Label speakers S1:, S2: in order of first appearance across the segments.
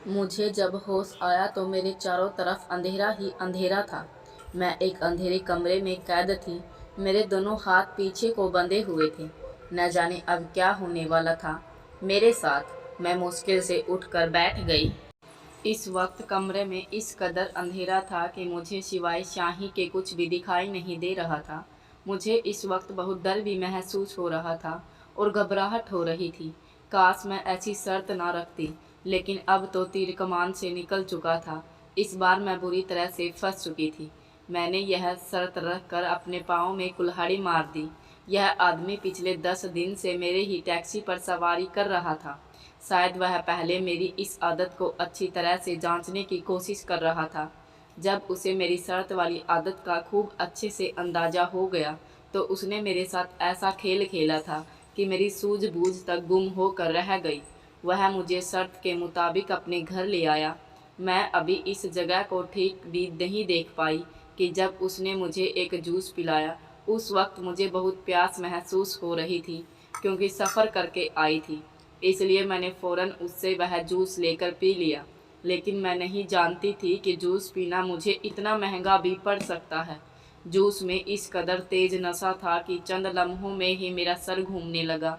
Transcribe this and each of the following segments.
S1: मुझे जब होश आया तो मेरे चारों तरफ अंधेरा ही अंधेरा था। मैं एक अंधेरे कमरे में कैद थी। मेरे दोनों हाथ पीछे को बंधे हुए थे। न जाने अब क्या होने वाला था मेरे साथ। मैं मुश्किल से उठकर बैठ गई। इस वक्त कमरे में इस कदर अंधेरा था कि मुझे सिवाय स्याही के कुछ भी दिखाई नहीं दे रहा था। मुझे इस वक्त बहुत डर भी महसूस हो रहा था और घबराहट हो रही थी। काश मैं ऐसी शर्त ना रखती, लेकिन अब तो तीर कमान से निकल चुका था। इस बार मैं बुरी तरह से फंस चुकी थी। मैंने यह शर्त रखकर अपने पाँव में कुल्हाड़ी मार दी। यह आदमी पिछले 10 दिन से मेरे ही टैक्सी पर सवारी कर रहा था। शायद वह पहले मेरी इस आदत को अच्छी तरह से जांचने की कोशिश कर रहा था। जब उसे मेरी शर्त वाली आदत का खूब अच्छे से अंदाज़ा हो गया, तो उसने मेरे साथ ऐसा खेल खेला था कि मेरी सूझबूझ तक गुम होकर रह गई। वह मुझे शर्त के मुताबिक अपने घर ले आया। मैं अभी इस जगह को ठीक भी नहीं देख पाई कि जब उसने मुझे एक जूस पिलाया। उस वक्त मुझे बहुत प्यास महसूस हो रही थी, क्योंकि सफ़र करके आई थी। इसलिए मैंने फ़ौरन उससे वह जूस लेकर पी लिया। लेकिन मैं नहीं जानती थी कि जूस पीना मुझे इतना महंगा भी पड़ सकता है। जूस में इस कदर तेज़ नशा था कि चंद लम्हों में ही मेरा सर घूमने लगा।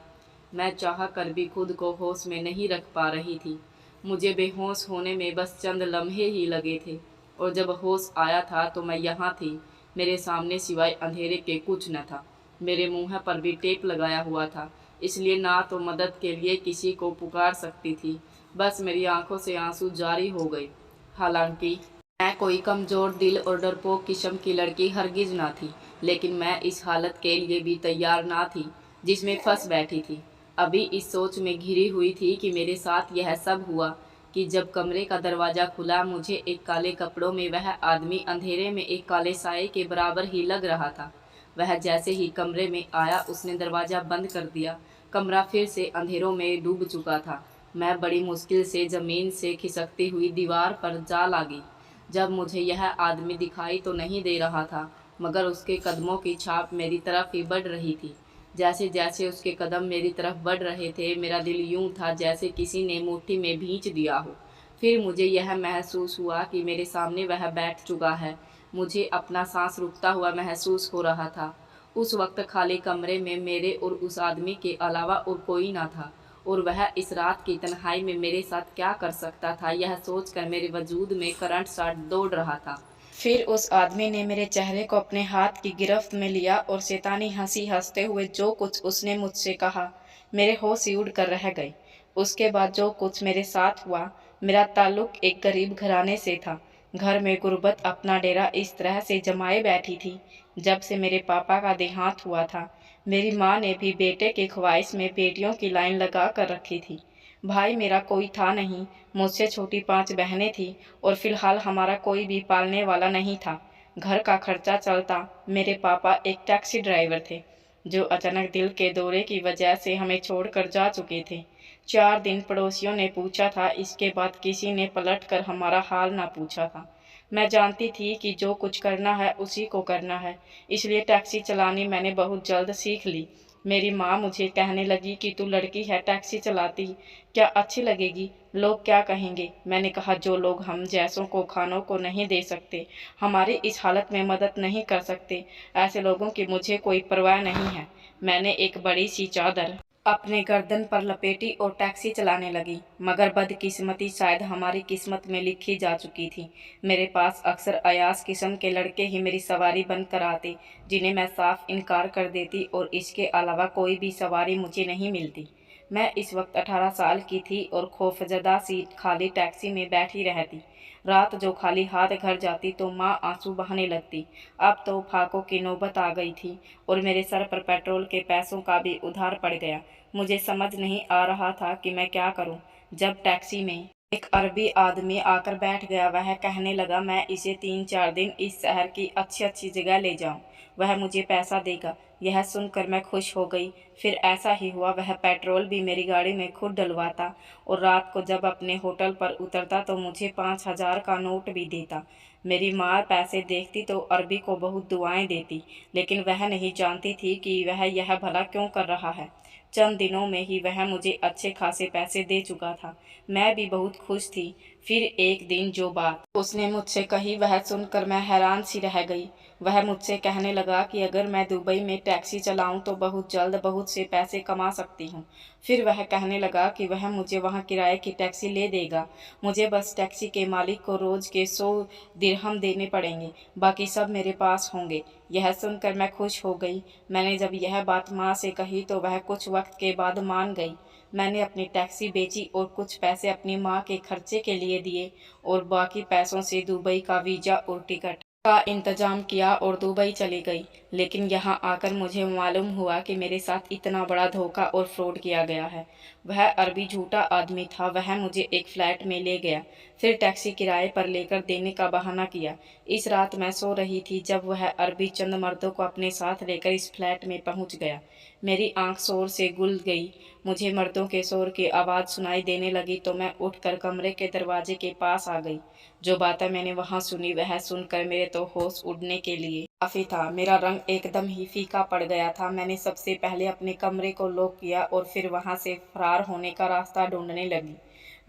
S1: मैं चाह कर भी खुद को होश में नहीं रख पा रही थी। मुझे बेहोश होने में बस चंद लम्हे ही लगे थे, और जब होश आया था तो मैं यहाँ थी। मेरे सामने सिवाय अंधेरे के कुछ न था। मेरे मुँह पर भी टेप लगाया हुआ था, इसलिए ना तो मदद के लिए किसी को पुकार सकती थी। बस मेरी आंखों से आंसू जारी हो गए। हालांकि मैं कोई कमज़ोर दिल और डरपोक किस्म की लड़की हरगिज़ ना थी, लेकिन मैं इस हालत के लिए भी तैयार ना थी जिसमें फंस बैठी थी। अभी इस सोच में घिरी हुई थी कि मेरे साथ यह सब हुआ कि जब कमरे का दरवाज़ा खुला, मुझे एक काले कपड़ों में वह आदमी अंधेरे में एक काले साए के बराबर ही लग रहा था। वह जैसे ही कमरे में आया, उसने दरवाज़ा बंद कर दिया। कमरा फिर से अंधेरों में डूब चुका था। मैं बड़ी मुश्किल से ज़मीन से खिसकती हुई दीवार पर जा लगी। जब मुझे यह आदमी दिखाई तो नहीं दे रहा था, मगर उसके कदमों की छाप मेरी तरफ ही बढ़ रही थी। जैसे जैसे उसके कदम मेरी तरफ बढ़ रहे थे, मेरा दिल यूं था जैसे किसी ने मुट्ठी में भींच दिया हो। फिर मुझे यह महसूस हुआ कि मेरे सामने वह बैठ चुका है। मुझे अपना सांस रुकता हुआ महसूस हो रहा था। उस वक्त खाली कमरे में मेरे और उस आदमी के अलावा और कोई ना था, और वह इस रात की तन्हाई में मेरे साथ क्या कर सकता था, यह सोचकर मेरे वजूद में करंट सा दौड़ रहा था। फिर उस आदमी ने मेरे चेहरे को अपने हाथ की गिरफ्त में लिया और शैतानी हंसी हंसते हुए जो कुछ उसने मुझसे कहा, मेरे होश ही उड़ कर रह गए। उसके बाद जो कुछ मेरे साथ हुआ, मेरा ताल्लुक एक गरीब घराने से था। घर में गुर्बत अपना डेरा इस तरह से जमाए बैठी थी। जब से मेरे पापा का देहांत हुआ था, मेरी माँ ने भी बेटे की ख्वाहिश में बेटियों की लाइन लगा कर रखी थी। भाई मेरा कोई था नहीं। मुझसे छोटी 5 बहनें थीं, और फिलहाल हमारा कोई भी पालने वाला नहीं था। घर का खर्चा चलता। मेरे पापा एक टैक्सी ड्राइवर थे, जो अचानक दिल के दौरे की वजह से हमें छोड़कर जा चुके थे। 4 दिन पड़ोसियों ने पूछा था, इसके बाद किसी ने पलट कर हमारा हाल ना पूछा था। मैं जानती थी कि जो कुछ करना है उसी को करना है, इसलिए टैक्सी चलानी मैंने बहुत जल्द सीख ली। मेरी माँ मुझे कहने लगी कि तू लड़की है, टैक्सी चलाती क्या अच्छी लगेगी, लोग क्या कहेंगे। मैंने कहा, जो लोग हम जैसों को खानों को नहीं दे सकते, हमारी इस हालत में मदद नहीं कर सकते, ऐसे लोगों की मुझे कोई परवाह नहीं है। मैंने एक बड़ी सी चादर अपने गर्दन पर लपेटी और टैक्सी चलाने लगी। मगर बदकिस्मती शायद हमारी किस्मत में लिखी जा चुकी थी। मेरे पास अक्सर अयास किस्म के लड़के ही मेरी सवारी बनकर आते, जिन्हें मैं साफ इनकार कर देती, और इसके अलावा कोई भी सवारी मुझे नहीं मिलती। मैं इस वक्त 18 साल की थी और खौफजदा सी खाली टैक्सी में बैठी रहती। रात जो खाली हाथ घर जाती तो माँ आंसू बहाने लगती। अब तो फाकों की नौबत आ गई थी, और मेरे सर पर पेट्रोल के पैसों का भी उधार पड़ गया। मुझे समझ नहीं आ रहा था कि मैं क्या करूं, जब टैक्सी में एक अरबी आदमी आकर बैठ गया। वह कहने लगा, मैं इसे 3-4 दिन इस शहर की अच्छी अच्छी जगह ले जाऊं, वह मुझे पैसा देगा। यह सुनकर मैं खुश हो गई। फिर ऐसा ही हुआ, वह पेट्रोल भी मेरी गाड़ी में खुद डलवाता, और रात को जब अपने होटल पर उतरता तो मुझे 5,000 का नोट भी देता। मेरी माँ पैसे देखती तो अरबी को बहुत दुआएं देती, लेकिन वह नहीं जानती थी कि वह यह भला क्यों कर रहा है। चंद दिनों में ही वह मुझे अच्छे खासे पैसे दे चुका था। मैं भी बहुत खुश थी। फिर एक दिन जो बात उसने मुझसे कही वह सुनकर मैं हैरान सी रह गई। वह मुझसे कहने लगा कि अगर मैं दुबई में टैक्सी चलाऊं तो बहुत जल्द बहुत से पैसे कमा सकती हूं। फिर वह कहने लगा कि वह मुझे वहां किराए की टैक्सी ले देगा। मुझे बस टैक्सी के मालिक को रोज के 100 दिरहम देने पड़ेंगे, बाकी सब मेरे पास होंगे। यह सुनकर मैं खुश हो गई। मैंने जब यह बात माँ से कही तो वह कुछ वक्त के बाद मान गई। मैंने अपनी टैक्सी बेची और कुछ पैसे अपनी माँ के खर्चे के लिए दिए और बाकी पैसों से दुबई का वीज़ा और टिकट का इंतजाम किया और दुबई चली गई। लेकिन यहाँ आकर मुझे मालूम हुआ कि मेरे साथ इतना बड़ा धोखा और फ्रॉड किया गया है। वह अरबी झूठा आदमी था। वह मुझे एक फ्लैट में ले गया, फिर टैक्सी किराए पर लेकर देने का बहाना किया। इस रात मैं सो रही थी जब वह अरबी चंद मर्दों को अपने साथ लेकर इस फ्लैट में पहुंच गया। मेरी आंख शोर से गुल गई। मुझे मर्दों के शोर की आवाज़ सुनाई देने लगी तो मैं उठकर कमरे के दरवाजे के पास आ गई। जो बातें मैंने वहां सुनी वह सुनकर मेरे तो होश उड़ने के लिए काफ़ी था। मेरा रंग एकदम ही फीका पड़ गया था। मैंने सबसे पहले अपने कमरे को लॉक किया और फिर वहां से फरार होने का रास्ता ढूंढने लगी।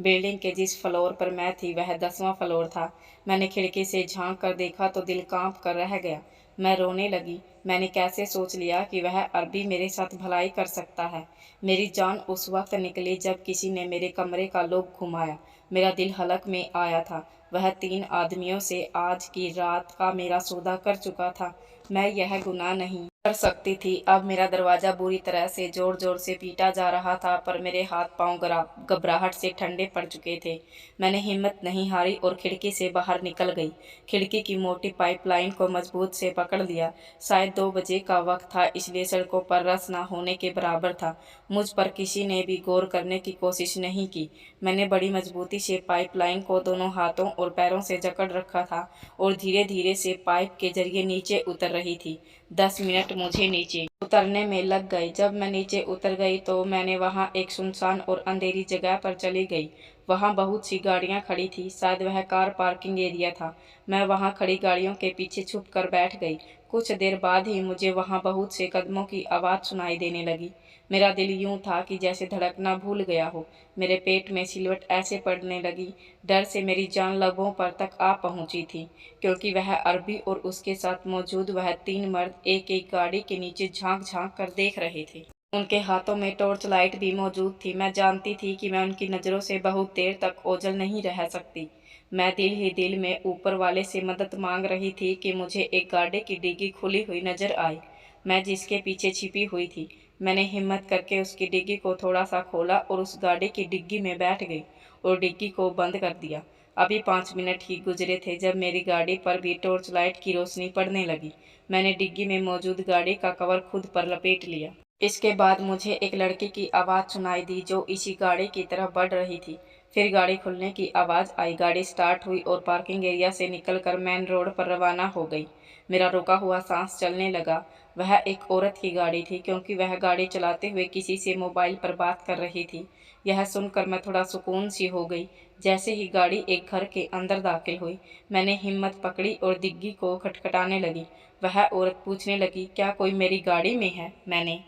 S1: बिल्डिंग के जिस फ्लोर पर मैं थी वह 10वां फ्लोर था। मैंने खिड़की से झांक कर देखा तो दिल कांप कर रह गया। मैं रोने लगी। मैंने कैसे सोच लिया कि वह अरबी मेरे साथ भलाई कर सकता है। मेरी जान उस वक्त निकली जब किसी ने मेरे कमरे का लॉक घुमाया। मेरा दिल हलक में आया था। वह 3 आदमियों से आज की रात का मेरा सौदा कर चुका था। मैं यह गुनाह नहीं कर सकती थी। अब मेरा दरवाज़ा बुरी तरह से ज़ोर ज़ोर से पीटा जा रहा था, पर मेरे हाथ पांव घबराहट से ठंडे पड़ चुके थे। मैंने हिम्मत नहीं हारी और खिड़की से बाहर निकल गई। खिड़की की मोटी पाइपलाइन को मजबूत से पकड़ लिया। शायद 2 बजे का वक्त था, इसलिए सड़कों पर रस न होने के बराबर था। मुझ पर किसी ने भी गौर करने की कोशिश नहीं की। मैंने बड़ी मजबूती से पाइपलाइन को दोनों हाथों और पैरों से जकड़ रखा था और धीरे धीरे से पाइप के जरिए नीचे उतर रही थी। 10 मिनट मुझे नीचे उतरने में लग गए। जब मैं नीचे उतर गई तो मैंने वहां एक सुनसान और अंधेरी जगह पर चली गई। वहां बहुत सी गाड़ियां खड़ी थी, शायद वह कार पार्किंग एरिया था। मैं वहां खड़ी गाड़ियों के पीछे छुप कर बैठ गई। कुछ देर बाद ही मुझे वहां बहुत से कदमों की आवाज़ सुनाई देने लगी। मेरा दिल यूं था कि जैसे धड़कना भूल गया हो। मेरे पेट में सिलवट ऐसे पड़ने लगी, डर से मेरी जान लबों पर तक आ पहुंची थी, क्योंकि वह अरबी और उसके साथ मौजूद वह 3 मर्द एक एक गाड़ी के नीचे झांक झांक कर देख रहे थे। उनके हाथों में टॉर्च लाइट भी मौजूद थी। मैं जानती थी कि मैं उनकी नज़रों से बहुत देर तक ओझल नहीं रह सकती। मैं दिल ही दिल में ऊपर वाले से मदद मांग रही थी कि मुझे एक गाड़ी की डिग्गी खुली हुई नजर आई, मैं जिसके पीछे छिपी हुई थी। मैंने हिम्मत करके उसकी डिग्गी को थोड़ा सा खोला और उस गाड़ी की डिग्गी में बैठ गई और डिग्गी को बंद कर दिया। अभी 5 मिनट ही गुजरे थे जब मेरी गाड़ी पर भी टॉर्च लाइट की रोशनी पड़ने लगी। मैंने डिग्गी में मौजूद गाड़ी का कवर खुद पर लपेट लिया। इसके बाद मुझे एक लड़की की आवाज़ सुनाई दी जो इसी गाड़ी की तरफ बढ़ रही थी। फिर गाड़ी खुलने की आवाज़ आई, गाड़ी स्टार्ट हुई और पार्किंग एरिया से निकलकर मेन रोड पर रवाना हो गई। मेरा रुका हुआ सांस चलने लगा। वह एक औरत की गाड़ी थी, क्योंकि वह गाड़ी चलाते हुए किसी से मोबाइल पर बात कर रही थी। यह सुनकर मैं थोड़ा सुकून सी हो गई। जैसे ही गाड़ी एक घर के अंदर दाखिल हुई, मैंने हिम्मत पकड़ी और डिग्गी को खटखटाने लगी। वह औरत पूछने लगी, क्या कोई मेरी गाड़ी में है? मैंने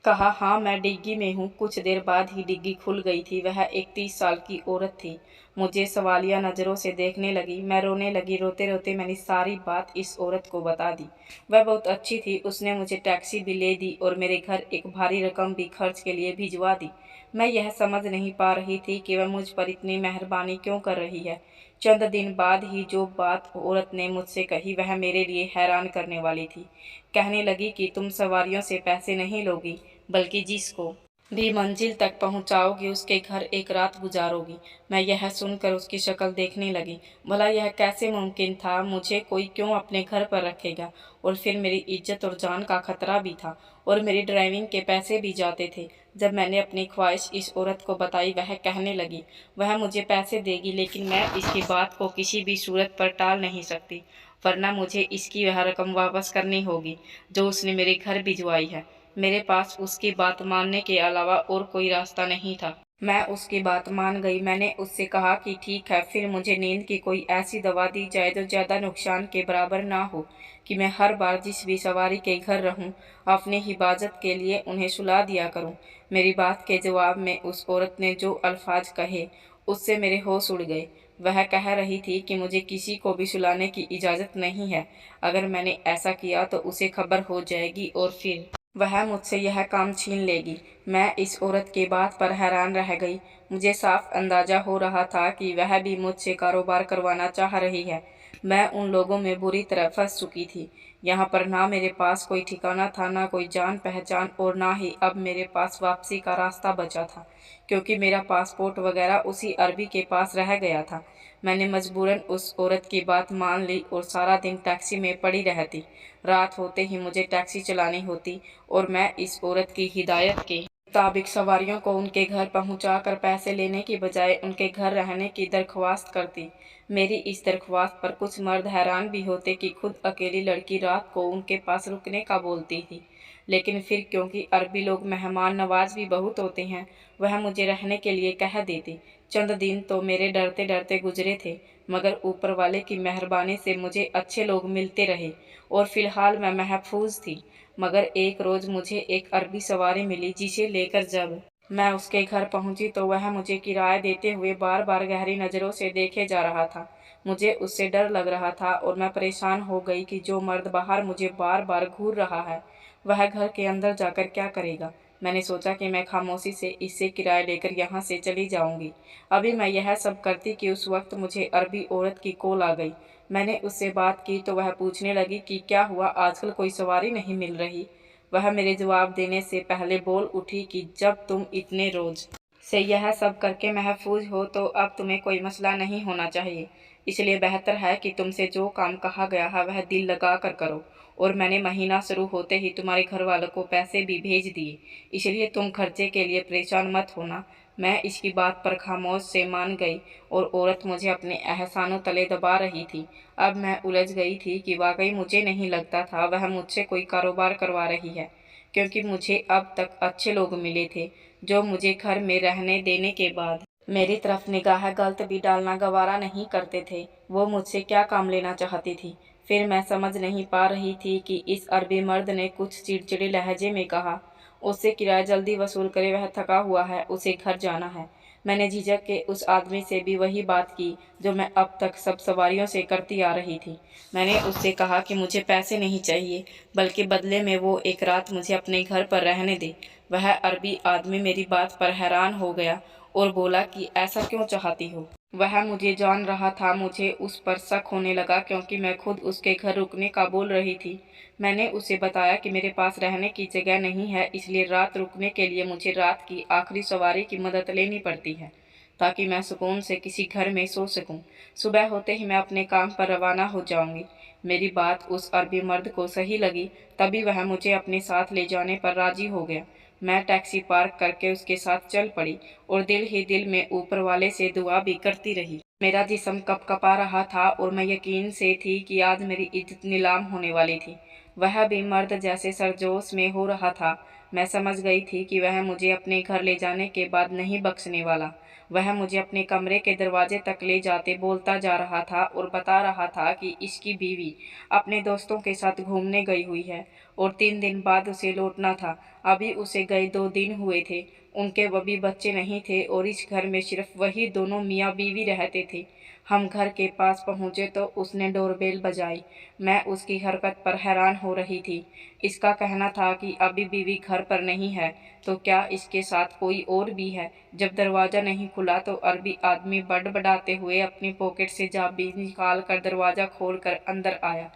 S1: कहा, हाँ मैं डिग्गी में हूँ। कुछ देर बाद ही डिग्गी खुल गई थी। वह एक 30 साल की औरत थी। मुझे सवालिया नज़रों से देखने लगी। मैं रोने लगी। रोते रोते मैंने सारी बात इस औरत को बता दी। वह बहुत अच्छी थी। उसने मुझे टैक्सी भी ले दी और मेरे घर एक भारी रकम भी खर्च के लिए भिजवा दी। मैं यह समझ नहीं पा रही थी कि वह मुझ पर इतनी मेहरबानी क्यों कर रही है। चंद दिन बाद ही जो बात औरत ने मुझसे कही वह मेरे लिए हैरान करने वाली थी। कहने लगी कि तुम सवारियों से पैसे नहीं लोगी, बल्कि जिसको भी मंजिल तक पहुंचाओगी उसके घर एक रात गुजारोगी। मैं यह सुनकर उसकी शक्ल देखने लगी। भला यह कैसे मुमकिन था? मुझे कोई क्यों अपने घर पर रखेगा? और फिर मेरी इज्जत और जान का खतरा भी था और मेरी ड्राइविंग के पैसे भी जाते थे। जब मैंने अपनी ख्वाहिश इस औरत को बताई, वह कहने लगी वह मुझे पैसे देगी, लेकिन मैं इसकी बात को किसी भी सूरत पर टाल नहीं सकती, वरना मुझे इसकी वह रकम वापस करनी होगी जो उसने मेरे घर भिजवाई है। मेरे पास उसकी बात मानने के अलावा और कोई रास्ता नहीं था। मैं उसकी बात मान गई। मैंने उससे कहा कि ठीक है, फिर मुझे नींद की कोई ऐसी दवा दी जाए जो ज़्यादा नुकसान के बराबर ना हो, कि मैं हर बार जिस भी सवारी के घर रहूं, अपनी हिफाजत के लिए उन्हें सुला दिया करूं। मेरी बात के जवाब में उस औरत ने जो अल्फाज कहे, उससे मेरे होश उड़ गए। वह कह रही थी कि मुझे किसी को भी सुलाने की इजाज़त नहीं है। अगर मैंने ऐसा किया तो उसे खबर हो जाएगी और फिर वह मुझसे यह काम छीन लेगी। मैं इस औरत की बात पर हैरान रह गई। मुझे साफ अंदाजा हो रहा था कि वह भी मुझसे कारोबार करवाना चाह रही है। मैं उन लोगों में बुरी तरह फंस चुकी थी। यहाँ पर ना मेरे पास कोई ठिकाना था, ना कोई जान पहचान, और ना ही अब मेरे पास वापसी का रास्ता बचा था, क्योंकि मेरा पासपोर्ट वगैरह उसी अरबी के पास रह गया था। मैंने मजबूरन उस औरत की बात मान ली और सारा दिन टैक्सी में पड़ी रहती। रात होते ही मुझे टैक्सी चलानी होती और मैं इस औरत की हिदायत के मुताबिक सवारियों को उनके घर पहुंचाकर पैसे लेने की बजाय उनके घर रहने की दरख्वास्त करती। मेरी इस दरख्वास्त पर कुछ मर्द हैरान भी होते कि खुद अकेली लड़की रात को उनके पास रुकने का बोलती थी। लेकिन फिर क्योंकि अरबी लोग मेहमान नवाज भी बहुत होते हैं, वह मुझे रहने के लिए कह देती। चंद दिन तो मेरे डरते डरते गुजरे थे, मगर ऊपर वाले की मेहरबानी से मुझे अच्छे लोग मिलते रहे और फिलहाल मैं महफूज थी। मगर एक रोज़ मुझे एक अरबी सवारी मिली, जिसे लेकर जब मैं उसके घर पहुंची तो वह मुझे किराया देते हुए बार बार गहरी नज़रों से देखे जा रहा था। मुझे उससे डर लग रहा था और मैं परेशान हो गई कि जो मर्द बाहर मुझे बार बार घूर रहा है, वह घर के अंदर जाकर क्या करेगा। मैंने सोचा कि मैं खामोशी से इससे किराया लेकर यहाँ से चली जाऊंगी। अभी मैं यह सब करती कि उस वक्त मुझे अरबी औरत की कॉल आ गई। मैंने उससे बात की तो वह पूछने लगी कि क्या हुआ, आजकल कोई सवारी नहीं मिल रही। वह मेरे जवाब देने से पहले बोल उठी कि जब तुम इतने रोज से यह सब करके महफूज हो तो अब तुम्हें कोई मसला नहीं होना चाहिए। इसलिए बेहतर है कि तुमसे जो काम कहा गया है वह दिल लगा कर करो। और मैंने महीना शुरू होते ही तुम्हारे घर वालों को पैसे भी भेज दिए, इसलिए तुम खर्चे के लिए परेशान मत होना। मैं इसकी बात पर खामोश से मान गई और औरत मुझे अपने एहसानों तले दबा रही थी। अब मैं उलझ गई थी कि वाकई मुझे नहीं लगता था वह मुझसे कोई कारोबार करवा रही है, क्योंकि मुझे अब तक अच्छे लोग मिले थे जो मुझे घर में रहने देने के बाद मेरी तरफ निगाह गलत भी डालना गवारा नहीं करते थे। वो मुझसे क्या काम लेना चाहती थी। फिर मैं समझ नहीं पा रही थी कि इस अरबी मर्द ने कुछ चिड़चिड़े लहजे में कहा, उससे किराया जल्दी वसूल करे, वह थका हुआ है, उसे घर जाना है। मैंने झिझक के उस आदमी से भी वही बात की जो मैं अब तक सब सवारियों से करती आ रही थी। मैंने उससे कहा कि मुझे पैसे नहीं चाहिए, बल्कि बदले में वो एक रात मुझे अपने घर पर रहने दे। वह अरबी आदमी मेरी बात पर हैरान हो गया और बोला कि ऐसा क्यों चाहती हो। वह मुझे जान रहा था। मुझे उस पर शक होने लगा क्योंकि मैं खुद उसके घर रुकने का बोल रही थी। मैंने उसे बताया कि मेरे पास रहने की जगह नहीं है, इसलिए रात रुकने के लिए मुझे रात की आखिरी सवारी की मदद लेनी पड़ती है, ताकि मैं सुकून से किसी घर में सो सकूं। सुबह होते ही मैं अपने काम पर रवाना हो जाऊंगी। मेरी बात उस अरबी मर्द को सही लगी, तभी वह मुझे अपने साथ ले जाने पर राजी हो गया। मैं टैक्सी पार्क करके उसके साथ चल पड़ी और दिल ही दिल में ऊपर वाले से दुआ भी करती रही। मेरा जिस्म कँपकँपा रहा था और मैं यकीन से थी कि आज मेरी इज्जत नीलाम होने वाली थी। वह भी मर्द जैसे सरजोश में हो रहा था। मैं समझ गई थी कि वह मुझे अपने घर ले जाने के बाद नहीं बख्शने वाला। वह मुझे अपने कमरे के दरवाजे तक ले जाते बोलता जा रहा था और बता रहा था कि इसकी बीवी अपने दोस्तों के साथ घूमने गई हुई है और 3 दिन बाद उसे लौटना था। अभी उसे गए 2 दिन हुए थे। उनके अभी बच्चे नहीं थे और इस घर में सिर्फ वही दोनों मियाँ बीवी रहते थे। हम घर के पास पहुँचे तो उसने डोरबेल बजाई। मैं उसकी हरकत पर हैरान हो रही थी। इसका कहना था कि अभी बीवी घर पर नहीं है, तो क्या इसके साथ कोई और भी है। जब दरवाज़ा नहीं खुला तो अरबी आदमी बड़बड़ाते हुए अपनी पॉकेट से चाबी निकाल कर दरवाज़ा खोल कर अंदर आया।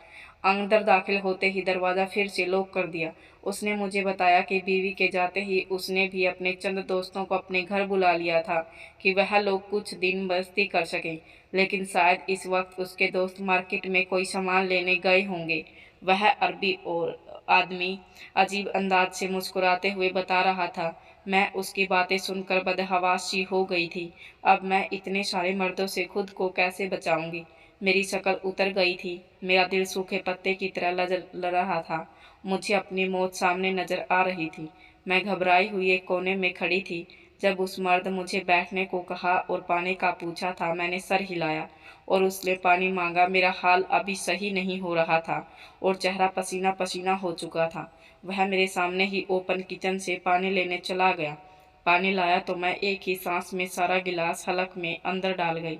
S1: अंदर दाखिल होते ही दरवाज़ा फिर से लॉक कर दिया। उसने मुझे बताया कि बीवी के जाते ही उसने भी अपने चंद दोस्तों को अपने घर बुला लिया था कि वह लोग कुछ दिन मस्ती कर सकें, लेकिन शायद इस वक्त उसके दोस्त मार्केट में कोई सामान लेने गए होंगे। वह अरबी और आदमी अजीब अंदाज से मुस्कुराते हुए बता रहा था। मैं उसकी बातें सुनकर बदहवास सी हो गई थी। अब मैं इतने सारे मर्दों से खुद को कैसे बचाऊंगी। मेरी शक्ल उतर गई थी। मेरा दिल सूखे पत्ते की तरह लड़ रहा था। मुझे अपनी मौत सामने नजर आ रही थी। मैं घबराई हुई एक कोने में खड़ी थी, जब उस मर्द मुझे बैठने को कहा और पानी का पूछा था, मैंने सर हिलाया और उसने पानी मांगा। मेरा हाल अभी सही नहीं हो रहा था और चेहरा पसीना पसीना हो चुका था। वह मेरे सामने ही ओपन किचन से पानी लेने चला गया। पानी लाया तो मैं एक ही सांस में सारा गिलास हलक में अंदर डाल गई।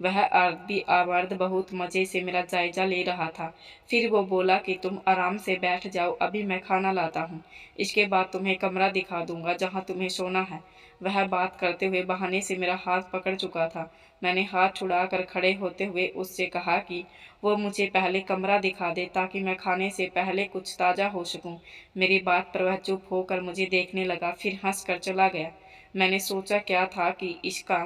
S1: वह आरती मर्द बहुत मज़े से मेरा जायजा ले रहा था। फिर वो बोला कि तुम आराम से बैठ जाओ, अभी मैं खाना लाता हूँ। इसके बाद तुम्हें कमरा दिखा दूंगा जहाँ तुम्हें सोना है। वह बात करते हुए बहाने से मेरा हाथ पकड़ चुका था। मैंने हाथ छुड़ाकर खड़े होते हुए उससे कहा कि वो मुझे पहले कमरा दिखा दे ताकि मैं खाने से पहले कुछ ताज़ा हो सकूं। मेरी बात पर वह चुप होकर मुझे देखने लगा, फिर हंस कर चला गया। मैंने सोचा क्या था कि इसका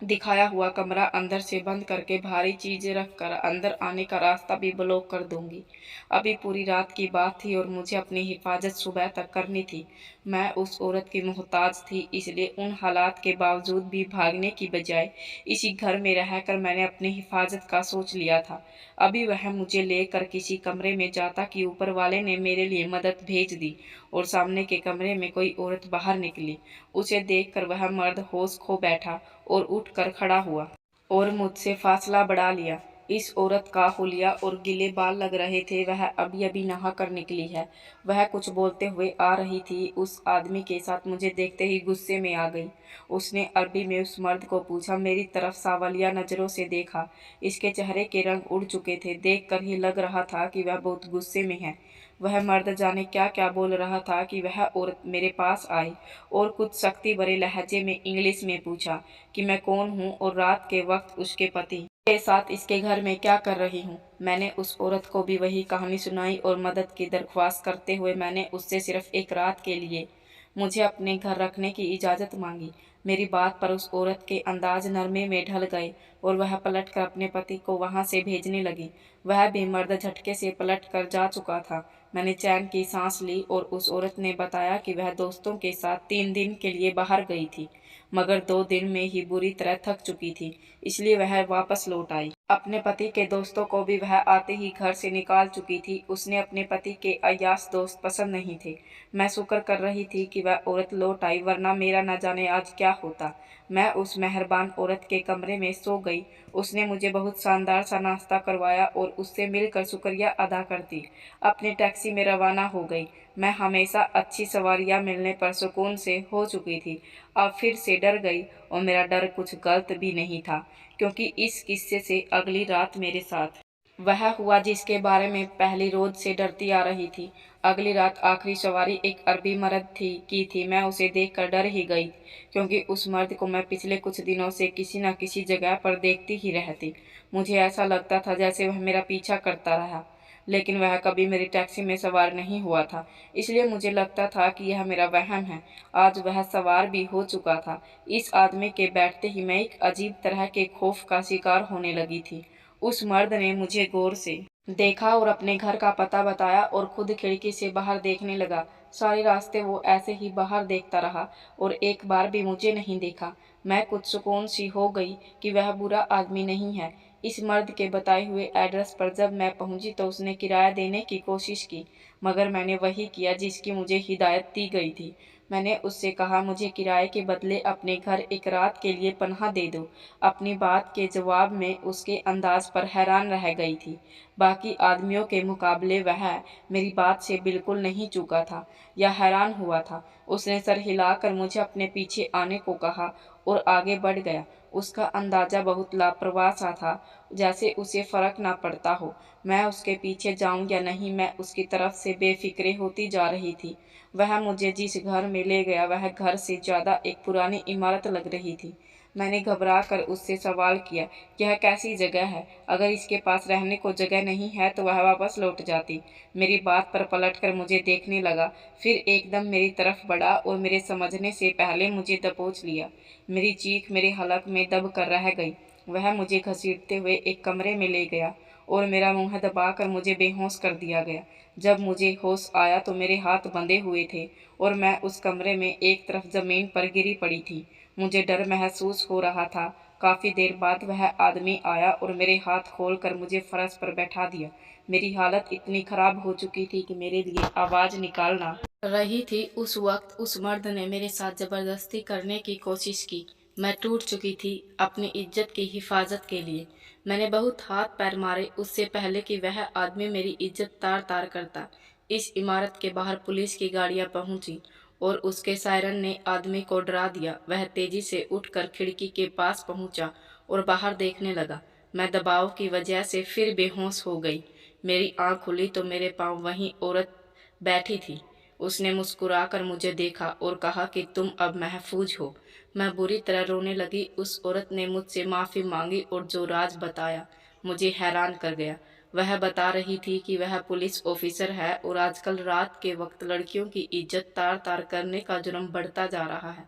S1: दिखाया हुआ कमरा अंदर से बंद करके भारी चीज़ें रखकर अंदर आने का रास्ता भी ब्लॉक कर दूंगी। अभी पूरी रात की बात थी और मुझे अपनी हिफाजत सुबह तक करनी थी। मैं उस औरत की मोहताज थी, इसलिए उन हालात के बावजूद भी भागने की बजाय इसी घर में रहकर मैंने अपनी हिफाजत का सोच लिया था। अभी वह मुझे लेकर किसी कमरे में जाता कि ऊपर वाले ने मेरे लिए मदद भेज दी और सामने के कमरे में कोई औरत बाहर निकली। उसे देखकर वह मर्द होश खो बैठा और उठकर खड़ा हुआ और मुझसे फासला बढ़ा लिया। इस औरत का हुलिया और गीले बाल लग रहे थे। वह अभी अभी नहा कर निकली है। वह कुछ बोलते हुए आ रही थी। उस आदमी के साथ मुझे देखते ही गुस्से में आ गई। उसने अरबी में उस मर्द को पूछा, मेरी तरफ सावलिया नज़रों से देखा। इसके चेहरे के रंग उड़ चुके थे। देख कर ही लग रहा था कि वह बहुत गुस्से में है। वह मर्द जाने क्या क्या बोल रहा था कि वह औरत मेरे पास आई और कुछ सख्ती भरे लहजे में इंग्लिश में पूछा कि मैं कौन हूँ और रात के वक्त उसके पति के साथ इसके घर में क्या कर रही हूँ। मैंने उस औरत को भी वही कहानी सुनाई और मदद की दरख्वास्त करते हुए मैंने उससे सिर्फ एक रात के लिए मुझे अपने घर रखने की इजाज़त मांगी। मेरी बात पर उस औरत के अंदाज नरमे में ढल गए और वह पलट कर अपने पति को वहाँ से भेजने लगी। वह भी मर्द झटके से पलट कर जा चुका था। मैंने चैन की सांस ली और उस औरत ने बताया कि वह दोस्तों के साथ 3 दिन के लिए बाहर गई थी, मगर 2 दिन में ही बुरी तरह थक चुकी थी, इसलिए वह वापस लौट आई। अपने पति के दोस्तों को भी वह आते ही घर से निकाल चुकी थी। उसने अपने पति के अय्याश दोस्त पसंद नहीं थे। मैं शुक्र कर रही थी कि वह औरत लौट आई, वरना मेरा न जाने आज क्या होता। मैं उस मेहरबान औरत के कमरे में सो गई। उसने मुझे बहुत शानदार सा नाश्ता करवाया और उससे मिलकर शुक्रिया अदा करती अपनी टैक्सी में रवाना हो गई। मैं हमेशा अच्छी सवारियां मिलने पर सुकून से हो चुकी थी। अब फिर से डर गई और मेरा डर कुछ गलत भी नहीं था, क्योंकि इस किस्से से अगली रात मेरे साथ वह हुआ जिसके बारे में पहली रोज से डरती आ रही थी। अगली रात आखिरी सवारी एक अरबी मर्द थी। मैं उसे देखकर डर ही गई, क्योंकि उस मर्द को मैं पिछले कुछ दिनों से किसी न किसी जगह पर देखती ही रहती। मुझे ऐसा लगता था जैसे वह मेरा पीछा करता रहा, लेकिन वह कभी मेरी टैक्सी में सवार नहीं हुआ था, इसलिए मुझे लगता था कि यह मेरा वहम है। आज वह सवार भी हो चुका था। इस आदमी के बैठते ही मैं एक अजीब तरह के खौफ का शिकार होने लगी थी। उस मर्द ने मुझे गौर से देखा और अपने घर का पता बताया और खुद खिड़की से बाहर देखने लगा। सारे रास्ते वो ऐसे ही बाहर देखता रहा और एक बार भी मुझे नहीं देखा। मैं कुछ सुकून सी हो गई कि वह बुरा आदमी नहीं है। इस मर्द के बताए हुए एड्रेस पर जब मैं पहुंची तो उसने किराया देने की कोशिश की, मगर मैंने वही किया जिसकी मुझे हिदायत दी गई थी। मैंने उससे कहा, मुझे किराए के बदले अपने घर एक रात के लिए पनाह दे दो। अपनी बात के जवाब में उसके अंदाज पर हैरान रह गई थी। बाकी आदमियों के मुकाबले वह मेरी बात से बिल्कुल नहीं चूका था या हैरान हुआ था। उसने सर हिलाकर मुझे अपने पीछे आने को कहा और आगे बढ़ गया। उसका अंदाज़ा बहुत लापरवाह सा था, जैसे उसे फ़र्क ना पड़ता हो मैं उसके पीछे जाऊं या नहीं। मैं उसकी तरफ से बेफिक्रे होती जा रही थी। वह मुझे जिस घर में ले गया वह घर से ज़्यादा एक पुरानी इमारत लग रही थी। मैंने घबरा कर उससे सवाल किया, यह कैसी जगह है? अगर इसके पास रहने को जगह नहीं है तो वह वापस लौट जाती। मेरी बात पर पलटकर मुझे देखने लगा, फिर एकदम मेरी तरफ बढ़ा और मेरे समझने से पहले मुझे दबोच लिया। मेरी चीख मेरे हलक में दब कर रह गई। वह मुझे घसीटते हुए एक कमरे में ले गया और मेरा मुंह दबाकर मुझे बेहोश कर दिया गया। जब मुझे होश आया तो मेरे हाथ बंधे हुए थे और मैं उस कमरे में एक तरफ ज़मीन पर गिरी पड़ी थी। मुझे डर महसूस हो रहा था। काफ़ी देर बाद वह आदमी आया और मेरे हाथ खोलकर मुझे फर्श पर बैठा दिया। मेरी हालत इतनी ख़राब हो चुकी थी कि मेरे लिए आवाज़ निकालना रही थी उस वक्त उस मर्द ने मेरे साथ ज़बरदस्ती करने की कोशिश की। मैं टूट चुकी थी अपनी इज्जत की हिफाजत के लिए। मैंने बहुत हाथ पैर मारे उससे पहले कि वह आदमी मेरी इज्जत तार तार करता। इस इमारत के बाहर पुलिस की गाड़ियां पहुंची और उसके सायरन ने आदमी को डरा दिया। वह तेजी से उठकर खिड़की के पास पहुंचा और बाहर देखने लगा। मैं दबाव की वजह से फिर बेहोश हो गई। मेरी आंख खुली तो मेरे पांव वहीं औरत बैठी थी। उसने मुस्कुराकर मुझे देखा और कहा कि तुम अब महफूज हो। मैं बुरी तरह रोने लगी। उस औरत ने मुझसे माफ़ी मांगी और जो राज बताया मुझे हैरान कर गया। वह बता रही थी कि वह पुलिस ऑफिसर है और आजकल रात के वक्त लड़कियों की इज्जत तार तार करने का जुर्म बढ़ता जा रहा है।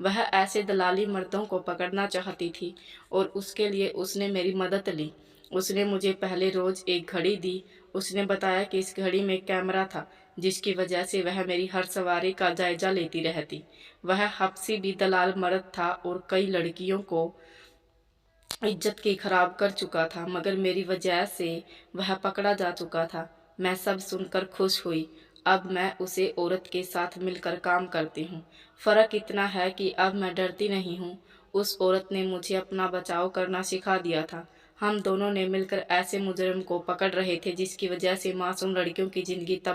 S1: वह ऐसे दलाली मर्दों को पकड़ना चाहती थी और उसके लिए उसने मेरी मदद ली। उसने मुझे पहले रोज़ एक घड़ी दी। उसने बताया कि इस घड़ी में कैमरा था जिसकी वजह से वह मेरी हर सवारी का जायजा लेती रहती। वह हब्सी भी दलाल मर्द था और कई लड़कियों को इज्जत की खराब कर चुका था, मगर मेरी वजह से वह पकड़ा जा चुका था। मैं सब सुनकर खुश हुई। अब मैं उसे औरत के साथ मिलकर काम करती हूँ। फ़र्क इतना है कि अब मैं डरती नहीं हूँ। उस औरत ने मुझे अपना बचाव करना सिखा दिया था। हम दोनों ने मिलकर ऐसे मुजरिम को पकड़ रहे थे जिसकी वजह से मासूम लड़कियों की ज़िंदगी